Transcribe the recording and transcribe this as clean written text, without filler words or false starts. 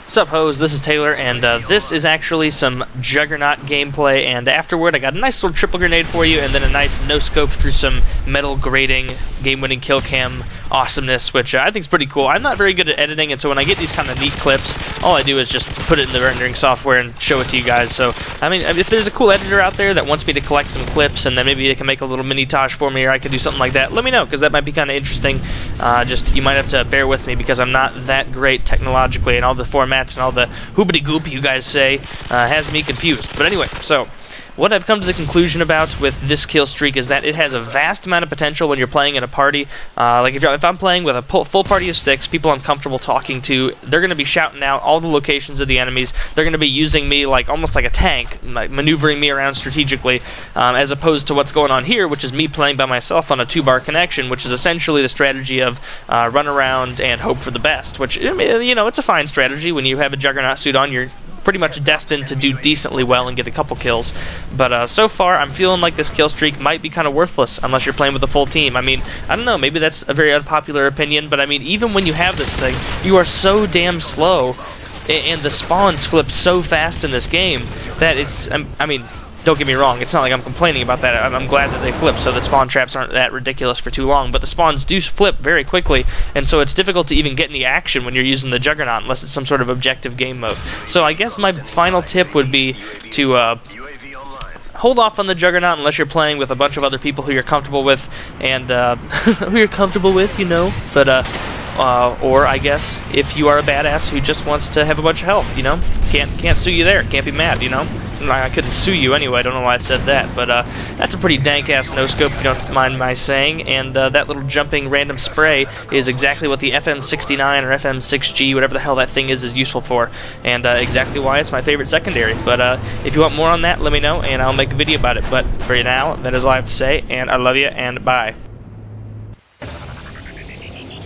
What's up, hoes? This is Taylor, and this is actually some Juggernaut gameplay, and afterward I got a nice little triple grenade for you, and then a nice no-scope through some metal grating, game-winning kill cam awesomeness, which I think is pretty cool. I'm not very good at editing, and so when I get these kind of neat clips, all I do is just put it in the rendering software and show it to you guys. So, I mean, if there's a cool editor out there that wants me to collect some clips, and then maybe they can make a little mini-tage for me, or I can do something like that, let me know, because that might be kind of interesting. Just, you might have to bear with me, because I'm not that great technologically, and all the formats and all the hoopity-goop you guys say has me confused. But anyway, so what I've come to the conclusion about with this kill streak is that it has a vast amount of potential when you're playing in a party. Like if I'm playing with a full party of 6, people I'm comfortable talking to, they're going to be shouting out all the locations of the enemies. They're going to be using me like almost like a tank, like maneuvering me around strategically, as opposed to what's going on here, which is me playing by myself on a 2-bar connection, which is essentially the strategy of run around and hope for the best, which, you know, it's a fine strategy. When you have a Juggernaut suit on, you're pretty much destined to do decently well and get a couple kills. But so far, I'm feeling like this kill streak might be kind of worthless unless you're playing with a full team. I mean, I don't know, maybe that's a very unpopular opinion, but I mean, even when you have this thing, you are so damn slow, and the spawns flip so fast in this game that it's, I mean, don't get me wrong, it's not like I'm complaining about that. I'm glad that they flip so the spawn traps aren't that ridiculous for too long, but the spawns do flip very quickly, and so it's difficult to even get any action when you're using the Juggernaut unless it's some sort of objective game mode. So I guess my final tip would be to hold off on the Juggernaut unless you're playing with a bunch of other people who you're comfortable with, and who you're comfortable with, you know, but or I guess if you are a badass who just wants to have a bunch of health, you know, can't sue you there, can't be mad, you know. I couldn't sue you anyway, I don't know why I said that, but that's a pretty dank-ass no-scope, if you don't mind my saying, and that little jumping random spray is exactly what the FM69 or FM6G, whatever the hell that thing is useful for, and exactly why it's my favorite secondary. But if you want more on that, let me know, and I'll make a video about it. But for now, that is all I have to say, and I love you, and bye.